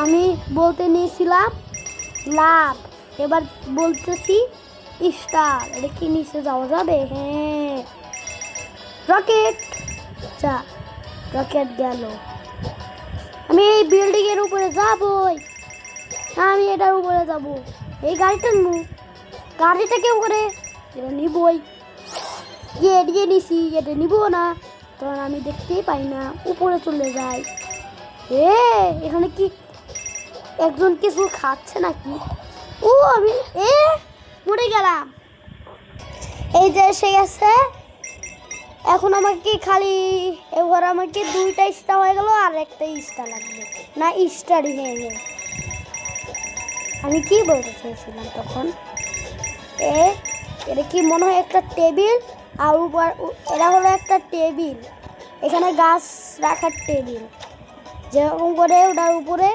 আমি বলতে নিয়েছিলাম লাভ, এবার বলতেছি স্টার। এটা কি নিচে যাওয়া যাবে? হ্যাঁ, রকেট। যা, রকেট গেল। আমি এই বিল্ডিং এর উপরে যাবই। আমি এটার উপরে যাব। এই গাড়িটা গাড়িটা কেউ করে এটা নিবই। এড়িয়ে নিছি, এটা নিব না, তখন আমি দেখতেই পাই না, উপরে চলে যাই। এখানে কি একজন কিছু খাচ্ছে নাকি? আমি মরে গেলাম। এই যে এসে গেছে। এখন আমাকে খালি এবার আমাকে 2টা স্টার হয়ে গেল, আর একটা স্টার লাগবে না। স্টারই হয়ে আমি কি বলতে চেয়েছিলাম তখন? এটা কি মনে হয় একটা টেবিল, আর উপর এটা হলো একটা টেবিল। এখানে গাছ রাখার টেবিল, যেরকম করে ওটার উপরে